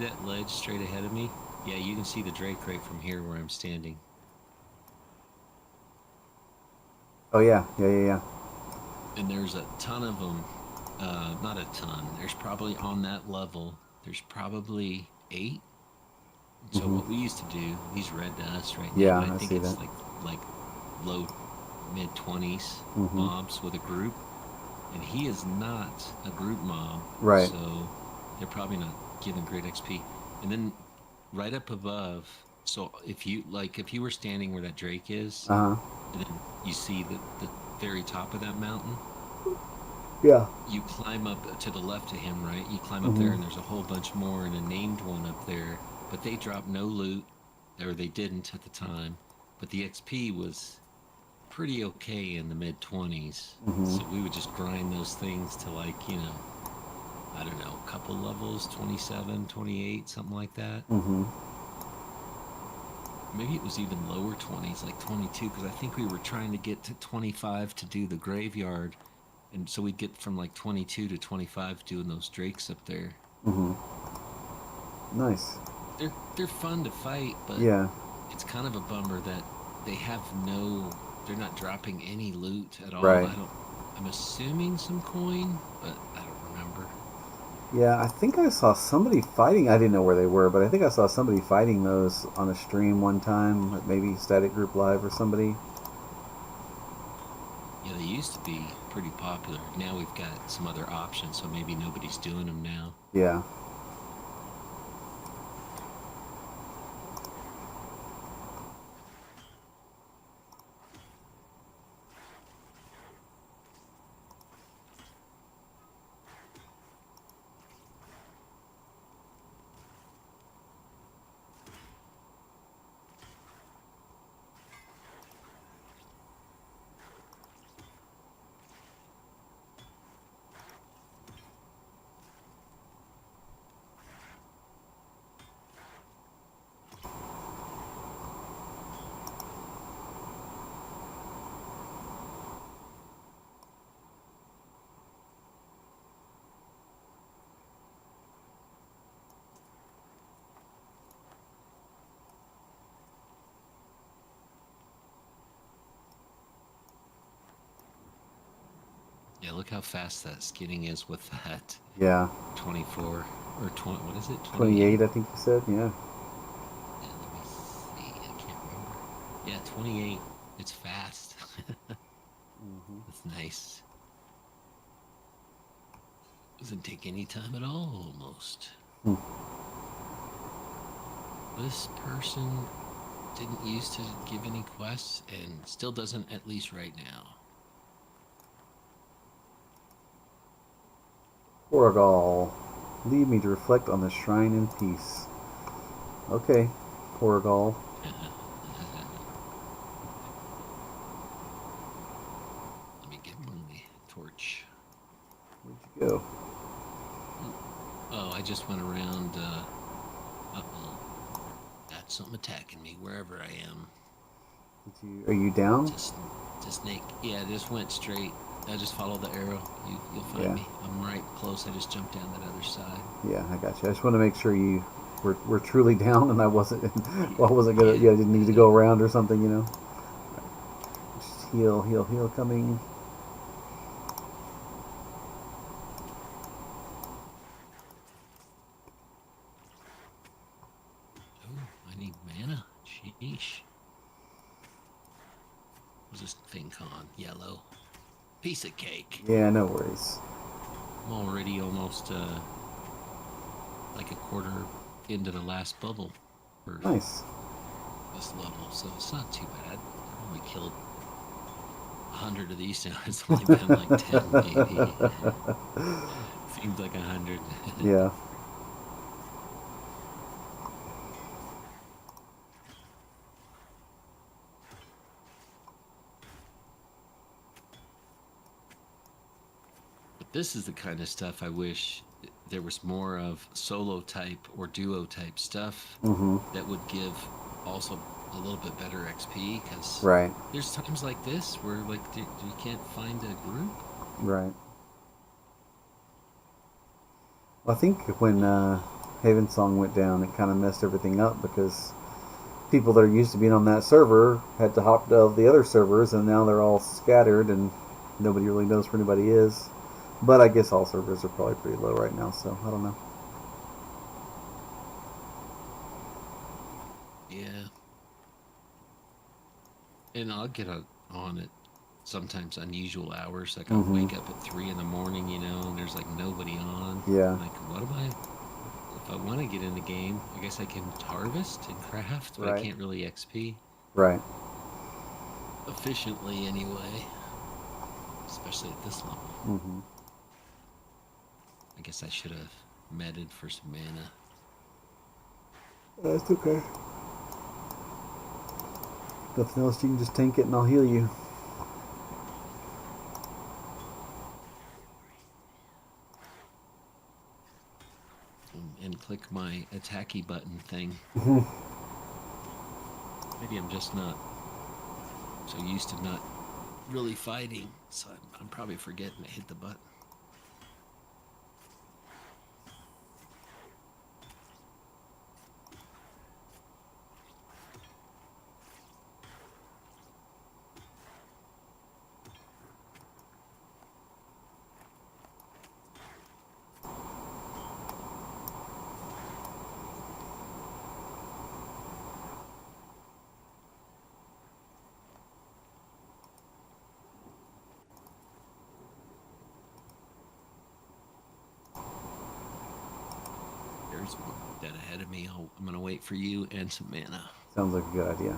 that ledge straight ahead of me? Yeah, you can see the drake right from here where I'm standing. Oh yeah, yeah, yeah, yeah. And there's a ton of them. Not a ton. There's probably on that level. There's probably 8. So Mhm. what we used to do, he's red to us right now, Yeah, but I I think see that. it's like low mid 20s Mhm. mobs with a group, and he is not a group mob, Right. so they're probably not giving great XP. And then right up above, so if you were standing where that drake is, Uh huh. and then you see the very top of that mountain, Yeah. you climb up to the left of him, right? You climb up there, Mhm. and there's a whole bunch more, and a named one up there, but they drop no loot, or they didn't at the time. But the XP was pretty okay in the mid 20s. Mhm. So we would just grind those things to I don't know, a couple levels, 27, 28, something like that. Mhm. Maybe it was even lower 20s, like 22, because I think we were trying to get to 25 to do the graveyard. And so we'd get from like 22 to 25 doing those drakes up there. Mhm. Nice. They're fun to fight, but Yeah. it's kind of a bummer that they're not dropping any loot at all. Right. I'm assuming some coin, but I don't remember. Yeah, I think I saw somebody fighting. I didn't know where they were, but I think I saw somebody fighting those on a stream one time, like maybe Static Group Live or somebody. Yeah, they used to be pretty popular. Now we've got some other options, so maybe nobody's doing them now. Yeah. Yeah, look how fast that skinning is with that Yeah. 24 or 20. What is it? 28, 28? I think you said. Yeah. Yeah, let me see. I can't remember. Yeah, 28. It's fast. Mhm. That's nice. Doesn't take any time at all, almost. Hmm. This person didn't used to give any quests and still doesn't, at least right now. Porgal. Leave me to reflect on the shrine in peace. Okay. Porgal. Let me get my torch. Where'd you go? Oh, I just went around. Uh-oh. Got something attacking me wherever I am. Are you down? Just, just snake. Yeah, I just went straight. I just follow the arrow. You'll find Yeah. me. I'm right close. I just jumped down that other side. Yeah, I got you. I just want to make sure you were truly down, and I wasn't. Well, I wasn't gonna. Yeah, Yeah, I didn't need to no. go around or something. You know. Just heal, heal, heal. Coming. Oh, I need mana. Sheesh. What's this thing called? Yellow. Piece of cake. Yeah, no worries. I'm already almost like a quarter into the last bubble for Nice. this level, so it's not too bad. I've only killed 100 of these now. It's only been like 10, maybe. Seems like 100. Yeah. But this is the kind of stuff I wish there was more of, solo type or duo type stuff Mm-hmm. that would give also a little bit better XP, because Right. there's times like this where like you can't find a group. Right. Well, I think when Haven Song went down, it kind of messed everything up because people that are used to being on that server had to hop to the other servers, and now they're all scattered, and nobody really knows where anybody is. But I guess all servers are probably pretty low right now, so I don't know. Yeah. And I'll get on at sometimes unusual hours. Like I'll Mm-hmm. wake up at 3 in the morning, and there's like nobody on. Yeah. I'm like, what am I? If I want to get in the game, I guess I can harvest and craft, but I Right. can't really XP Right. efficiently anyway, especially at this level. Mm-hmm. I guess I should have meted for some mana. That's okay. Nothing else, you can just tank it and I'll heal you. And click my attacky button thing. Mm-hmm. Maybe I'm just not so used to not really fighting, so I'm probably forgetting to hit the button. There's one dead ahead of me. I'm going to wait for you and some mana. Sounds like a good idea.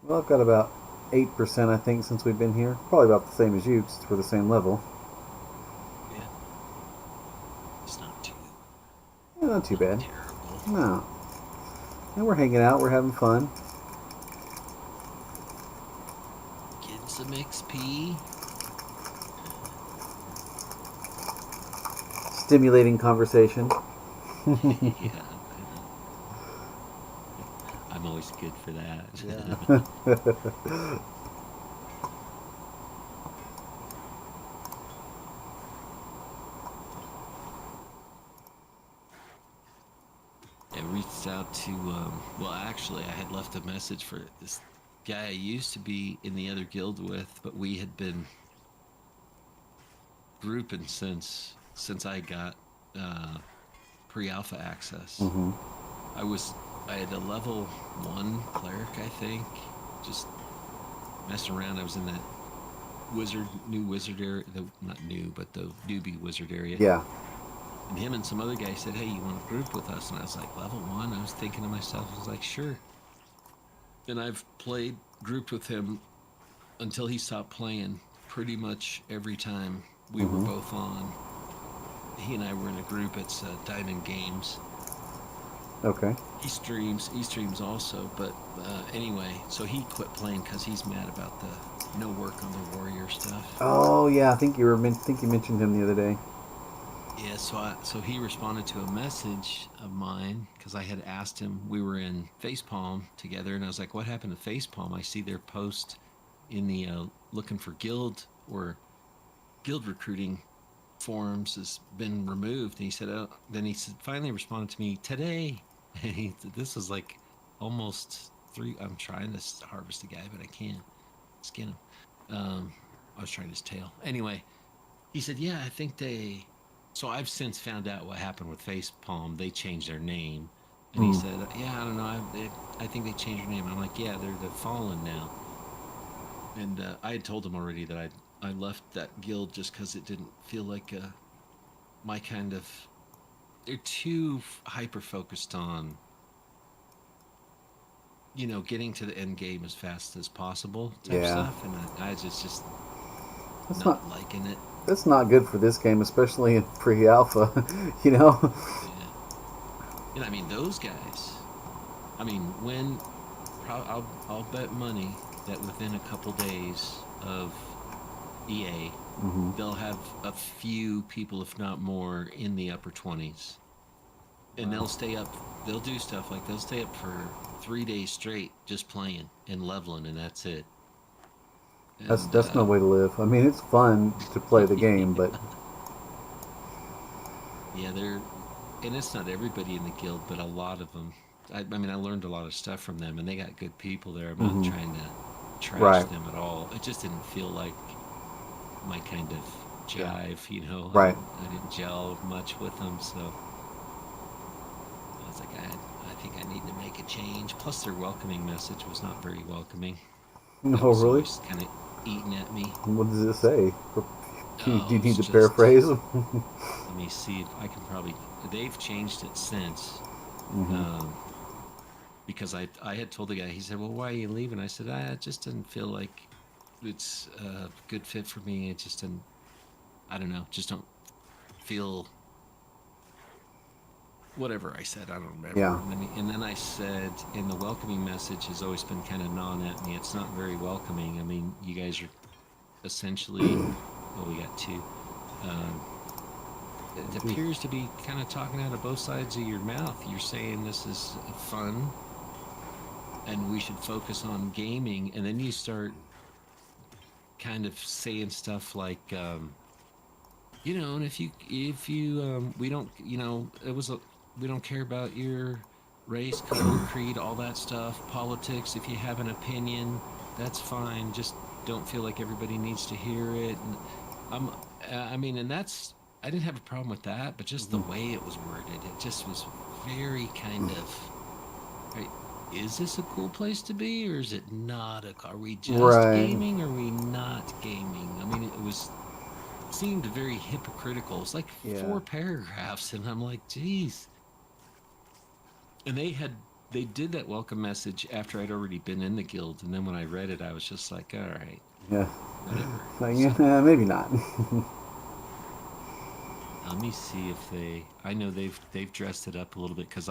Well, I've got about 8%, I think, since we've been here. Probably about the same as you, since we're the same level. Yeah, it's Yeah, not too not bad. terrible. No. And we're hanging out, we're having fun. Getting some XP. Stimulating conversation. Yeah, I'm always good for that. Yeah. I reached out to, well, actually, I had left a message for this guy I used to be in the other guild with, but we had been grouping since I got pre-alpha access. Mm-hmm. I was I had a level 1 cleric, I think, just messing around. I was in that new wizard area, the not new, but the newbie wizard area. Yeah. And him and some other guy said, "Hey, you want to group with us?" And I was like, "Level 1?" I was thinking to myself, I was like, "Sure." And I've played grouped with him until he stopped playing pretty much every time we were Mm-hmm. both on. He and I were in a group. It's Diamond Games. Okay. He streams also, but anyway, so he quit playing because he's mad about the no work on the warrior stuff. Oh yeah, I think think you mentioned him the other day. Yeah, so he responded to a message of mine because I had asked him. We were in Facepalm together, and I was like, "What happened to Facepalm? I see their post in the looking for guild or guild recruiting forums has been removed." And he said, "Oh." Then he said, finally responded to me today. And this was like almost 3. I'm trying to harvest the guy, but I can't skin him. I was trying his tail. Anyway, he said, "Yeah, I think they." So I've since found out what happened with Facepalm. They changed their name, and he Mm. said, "Yeah, I don't know. I think they changed their name." I'm like, "Yeah, they're the Fallen now." And I had told him already that I left that guild just because it didn't feel like my kind of. They're too hyper focused on getting to the end game as fast as possible type Yeah, stuff, and I just that's not not liking it. that's not good for this game, especially in pre-alpha. you know. Yeah, and I mean those guys. I mean, I'll bet money that within a couple days of EA, hmm they'll have a few people, if not more, in the upper 20s, and they'll Wow. stay up. They'll do stuff like they'll stay up for 3 days straight just playing and leveling, and that's it. And That's no way to live. I mean, it's fun to play the game, but yeah, and it's not everybody in the guild, but a lot of them. I mean, I learned a lot of stuff from them, and they got good people there. I'm not hmm trying to trash right, them at all. It just didn't feel like my kind of yeah, jive. right. I didn't gel much with them, so I was like, I think I need to make a change. Plus, their welcoming message was not very welcoming. That No, was really. always kind of eating at me. What does it say? Do Oh, you need it's to just. paraphrase? Let me see if I can probably. They've changed it since. hmm Um, because I had told the guy, he said, "Well, why are you leaving?" I said, "It just didn't feel like it's a good fit for me. It just didn't. I don't know. Just don't feel whatever I said. I don't remember." Yeah. And then I said, and the welcoming message has always been kind of gnawing at me. It's not very welcoming. I mean, you guys are essentially. Well, we got two. Um, it appears to be kind of talking out of both sides of your mouth. You're saying this is fun and we should focus on gaming, and then you start kind of saying stuff like, and if you we don't, we don't care about your race, color, creed, all that stuff, politics. If you have an opinion, that's fine. Just don't feel like everybody needs to hear it. And I'm, I mean, and that's I didn't have a problem with that, but just the hmm way it was worded, it just was very kind of. Right. Is this a cool place to be, or is it not? Are we just Right. gaming? Or are we not gaming? I mean, it was seemed very hypocritical. It's like Yeah. four paragraphs, and I'm like, geez. And they did that welcome message after I'd already been in the guild, and then when I read it, I was just like, all right, Yeah. whatever. Like, So yeah, maybe not. let me see if I know they've dressed it up a little bit because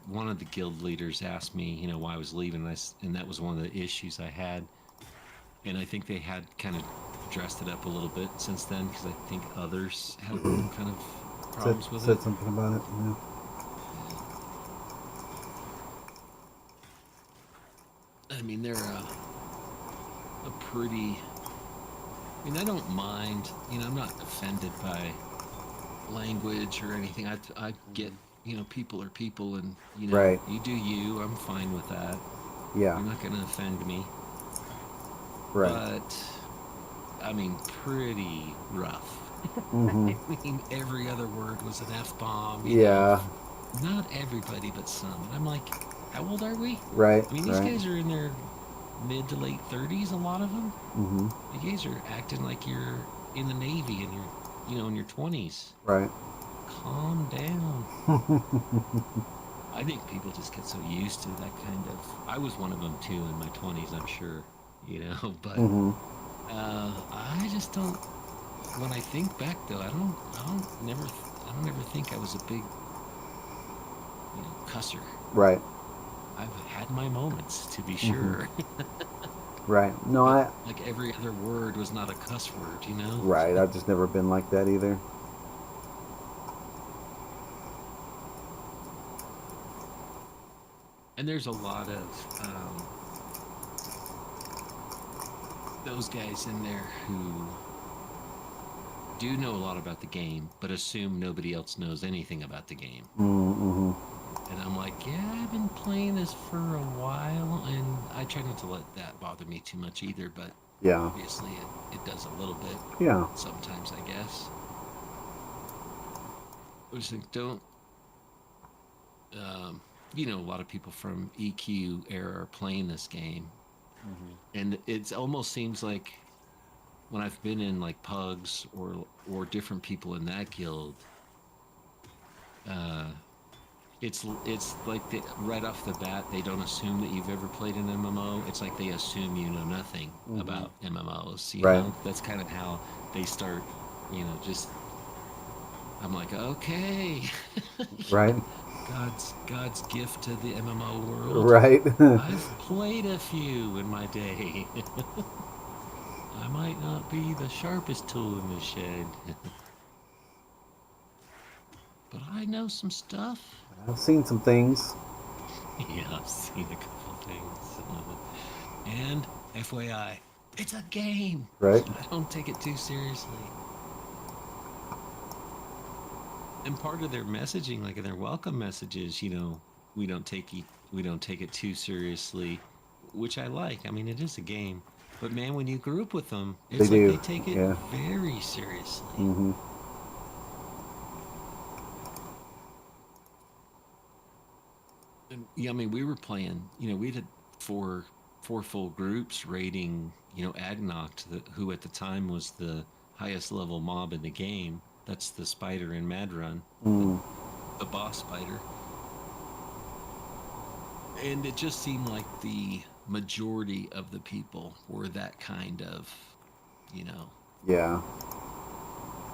one of the guild leaders asked me, why I was leaving, and that was one of the issues I had. And I think they had kind of dressed it up a little bit since then because I think others had kind of said problems with said it. something about it. Yeah. Yeah, I mean they're a pretty. I mean I don't mind. I'm not offended by language or anything. I get people are people, and Right. you do you. I'm fine with that. Yeah. You're not going to offend me, Right. but I mean pretty rough. hmm I mean, every other word was an F bomb, Yeah. Not everybody, but some. And I'm like, how old are we? Right. I mean, these Right. guys are in their mid to late 30s, a lot of them. hmm You guys are acting like you're in the Navy and in your 20s. Right. Calm down. I think people just get so used to that kind of. I was one of them too in my 20s, I'm sure, but hmm I just don't. When I think back though, I don't ever think I was a big, cusser. Right. I've had my moments, to be hmm sure, Right. No, but I. like every other word was not a cuss word. Right. I've just never been like that either. And there's a lot of those guys in there who do know a lot about the game, but assume nobody else knows anything about the game. Mm-hmm. And I'm like, yeah, I've been playing this for a while, and I try not to let that bother me too much either, but Yeah. obviously it does a little bit Yeah. sometimes, I guess. I just think don't um, a lot of people from EQ era are playing this game, and it almost seems like when I've been in like pugs or different people in that guild, uh, it's like right off the bat they don't assume that you've ever played an MMO. It's like they assume you know nothing Hmm. about MMOs. You Right. know, that's kind of how they start. Just I'm like, okay, Right. God's gift to the MMO world. Right. I've played a few in my day. I might not be the sharpest tool in the shed, but I know some stuff. I've seen some things. Yeah, I've seen a couple things. And FYI, it's a game. Right. I don't take it too seriously. And part of their messaging, like in their welcome messages, we don't take we don't take it too seriously, which I like. I mean, it is a game, but man, when you group with them, They it's like do. they take it Yeah. very seriously. Hmm. And yeah, I mean, we were playing. We did four full groups raiding. Agnoct, who at the time was the highest level mob in the game. That's the spider in Mad Run, the Mm. the boss spider. And it just seemed like the majority of the people were that kind of, you know, Yeah.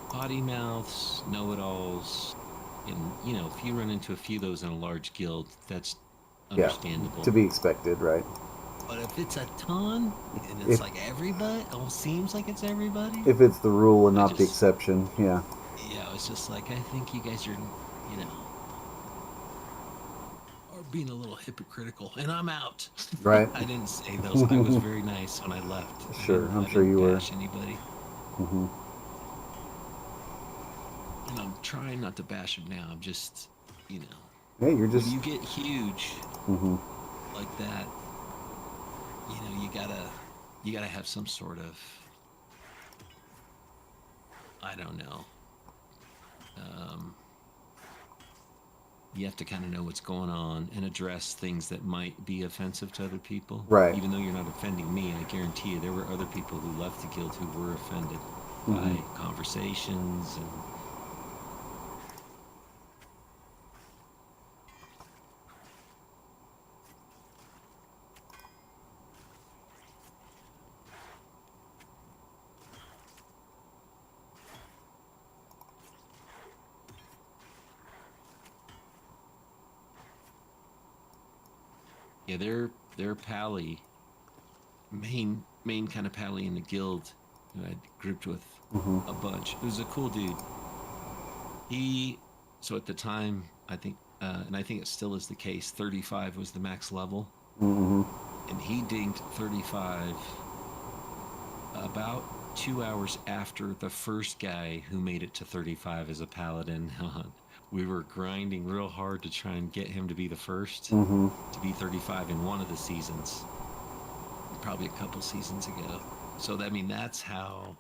potty mouths, know-it-alls. And if you run into a few of those in a large guild, that's Yeah. To understandable. be expected, right? But if it's a ton and it's If like everybody, it almost seems like it's everybody. if it's the rule and I not the just, exception, yeah. yeah, it's just like, I think you guys you know, are being a little hypocritical, and I'm out. Right. I didn't say those. I was very nice when I left. I Sure. didn't. I'm I sure didn't you were. bash anybody, Hmm. and I'm trying not to bash them now. I'm just, you know, Hey, you're when just. you get huge Hmm. like that, you gotta have some sort of, I don't know. Um, you have to kind of know what's going on and address things that might be offensive to other people. Right. Even though you're not offending me, I guarantee you there were other people who left the guild who were offended Hmm. by conversations and yeah, their pally, main kind of pally in the guild who I'd grouped with Hmm. a bunch. It was a cool dude. He so at the time I think and I think it still is the case, 35 was the max level, Hmm. and he dinged 35 about 2 hours after the first guy who made it to 35 as a paladin. We were grinding real hard to try and get him to be the first Hmm. to be 35 in one of the seasons, probably a couple seasons ago. So I mean, that's how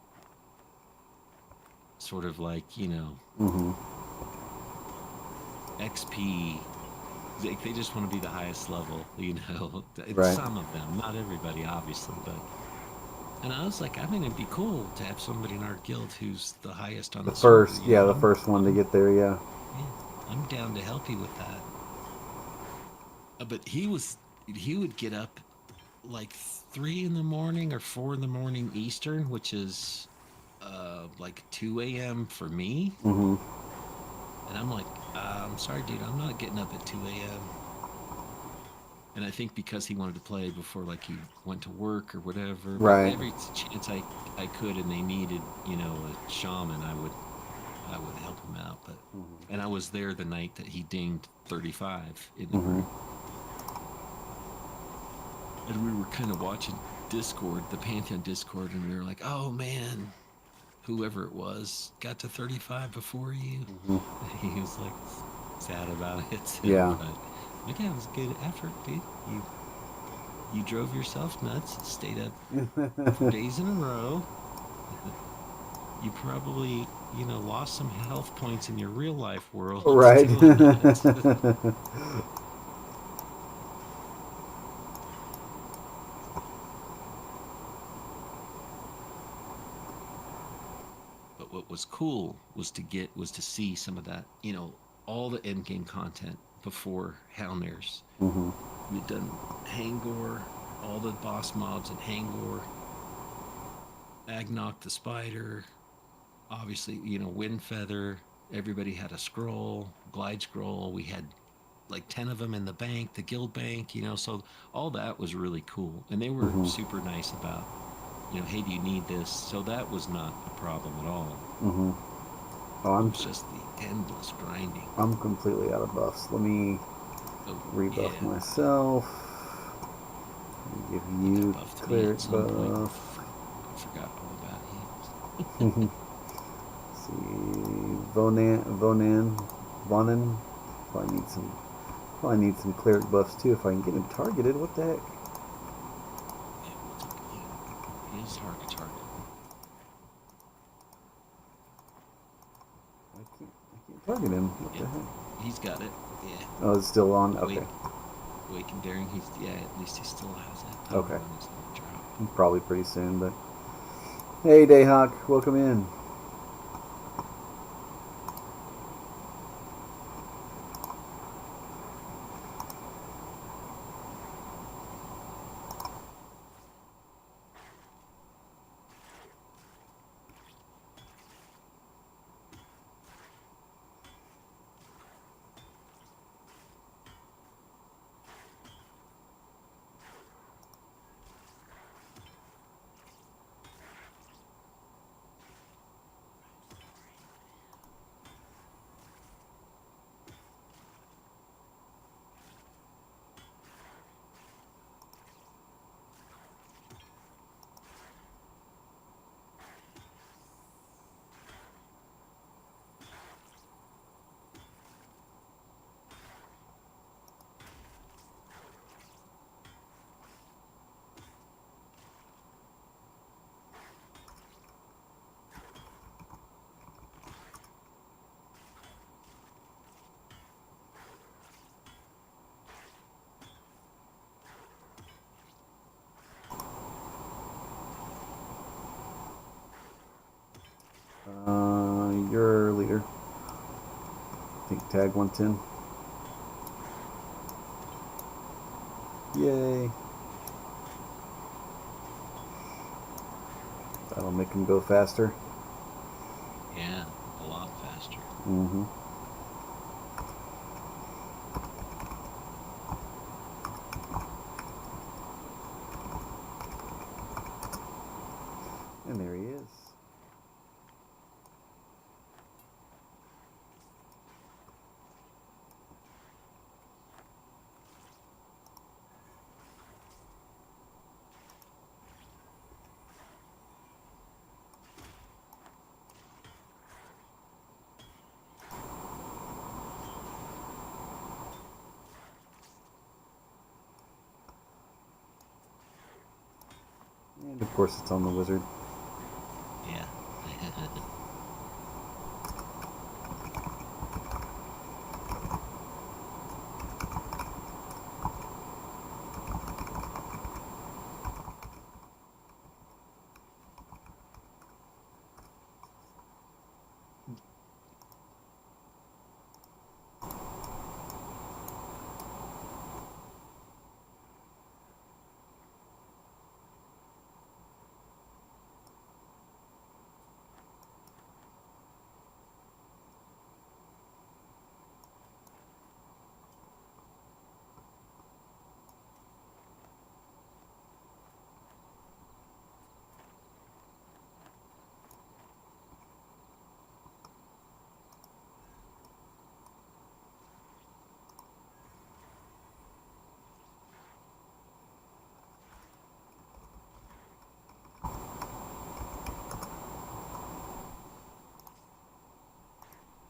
sort of like Hmm. XP. They just want to be the highest level. It's Right. some of them, not everybody, obviously, but. And I was like, I mean, it'd be cool to have somebody in our guild who's the highest on The the server. first, You yeah, know, the I'm, first one to I'm, get there, yeah. yeah, I'm down to help you with that. But he would get up like 3 in the morning or 4 in the morning Eastern, which is like 2 a.m. for me. Hmm. And I'm like, I'm sorry, dude, I'm not getting up at 2 a.m. And I think because he wanted to play before like he went to work or whatever, but Right. every chance I could and they needed, a shaman, I would help him out. But and I was there the night that he dinged 35 in the Hmm. group. And we were kind of watching Discord, the Pantheon Discord, and we were like, "Oh man, whoever it was got to 35 before you." Hmm. He was like sad about it too, Yeah. but like, yeah, it was a good effort, dude. You drove yourself nuts, stayed up for days in a row. You probably, lost some health points in your real life world Right. doing it. But what was cool was to see some of that, all the end game content before Hellnares. Mm-hmm. We'd done Hangor, all the boss mobs in Hangor, Agnok the spider, obviously, Windfeather. Everybody had a scroll, glide scroll. We had like 10 of them in the bank, the guild bank, so all that was really cool. And they were Mm-hmm. super nice about, hey, do you need this? So that was not a problem at all. Mm-hmm. Oh, It was just the endless grinding. I'm completely out of buffs. Let me Oh, rebuff yeah. myself. Give He got you buffed me at cleric some point. buff. I forgot all about See, him. Vonan. Probably need some cleric buffs too if I can get him targeted. What the heck? Yeah, we'll take he is hard to target. I can't target him. What the Yep, heck? he's got it. Yeah, Oh, it's still on. awake, Okay. awake and daring. At least he still has it. I don't Okay. know when it's gonna drop. Probably pretty soon, but hey, Dayhawk, welcome in. You're leader. I think tag 110. Yay. That'll make him go faster. Yeah, a lot faster. Mm-hmm. And there he is. And of course it's on the wizard. Yeah.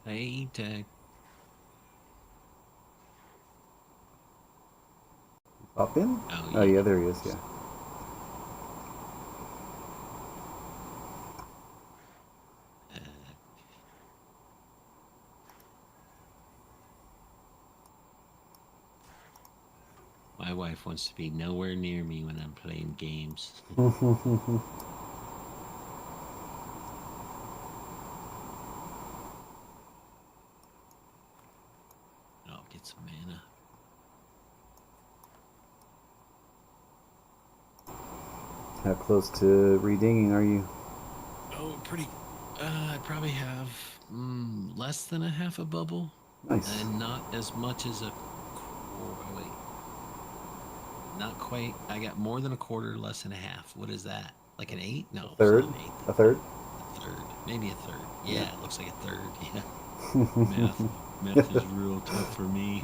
Hey, tag. Pop in? Oh, Oh yeah. yeah, there he is, yeah. Uh, my wife wants to be nowhere near me when I'm playing games. I'll get some mana. How close to redinging are you? Oh, pretty. I probably have less than a half a bubble, Nice. and not as much as a. Wait, not quite. I got more than a quarter, less than a half. What is that? Like an eight? A No, it's not third? an eighth. A third? A third, maybe a third. Yeah. Yeah, it looks like a third. Yeah, math. Math is real tough for me.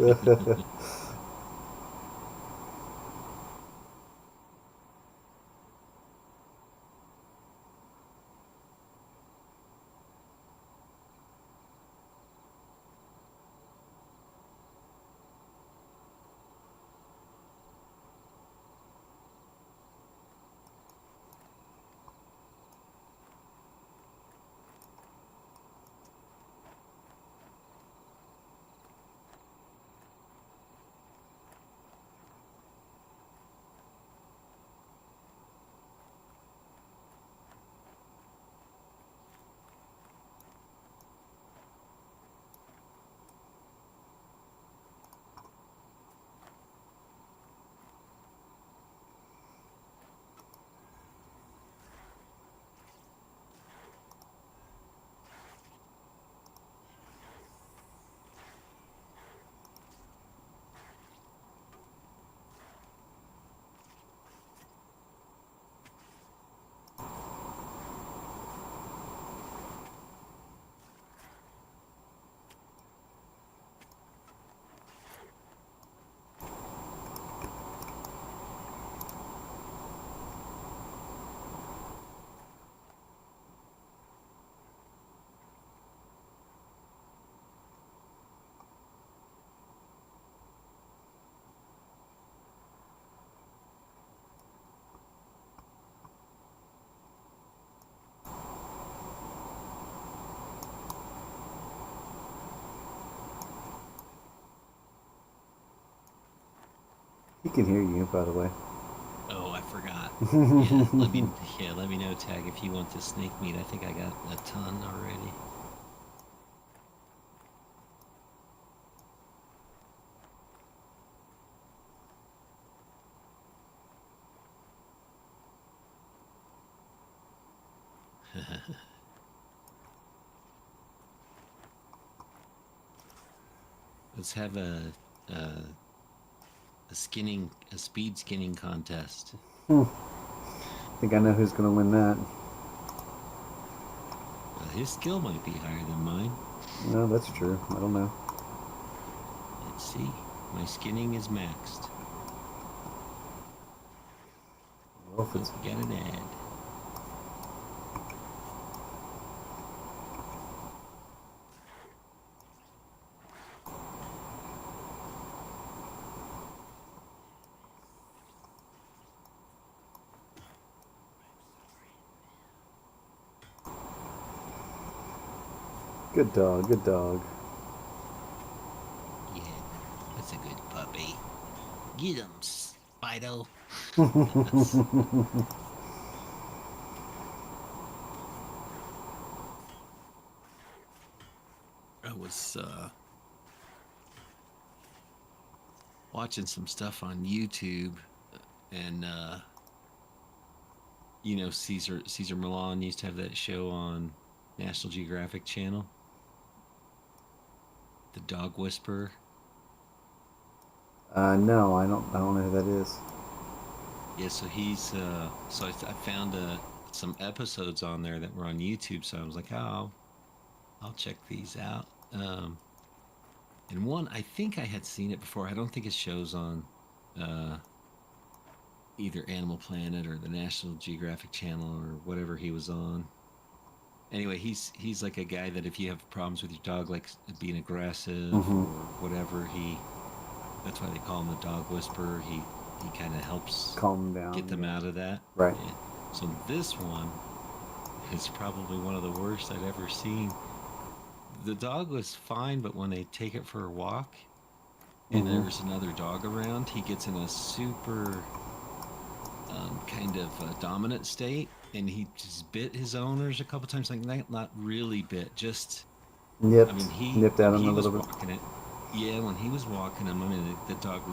He can hear you, by the way. Oh, I forgot. Yeah, let me. Yeah, let me know, Tag, if you want the snake meat. I think I got a ton already. Let's have a a speed skinning contest. I think I know who's going to win that. His skill might be higher than mine. No, that's true. I don't know. Let's see. My skinning is maxed. Well, if Oh, it's we got an ad. good dog, good dog. Yeah, that's a good puppy. Get him, Spido. I was watching some stuff on YouTube, and Caesar Milan used to have that show on National Geographic Channel, The Dog Whisperer. No, I don't. I don't know who that is. Yeah, so he's I found some episodes on there that were on YouTube, so I was like, oh, I'll check these out. And one, I think I had seen it before. I don't think it shows on uh, either Animal Planet or the National Geographic Channel or whatever he was on. Anyway, he's like a guy that if you have problems with your dog, like being aggressive Mm-hmm. or whatever, he that's why they call him the dog whisperer. He kind of helps Calm get down. them Yeah. out of that. Right. Yeah. So this one is probably one of the worst I'd ever seen. The dog was fine, but when they take it for a walk and Mm-hmm. there's another dog around, he gets in a super kind of dominant state, and he just bit his owners a couple times. Like not really bit, just I Nipped, mean he nipped when at him a he was little bit. walking it. Yeah, when he was walking him, I mean the dog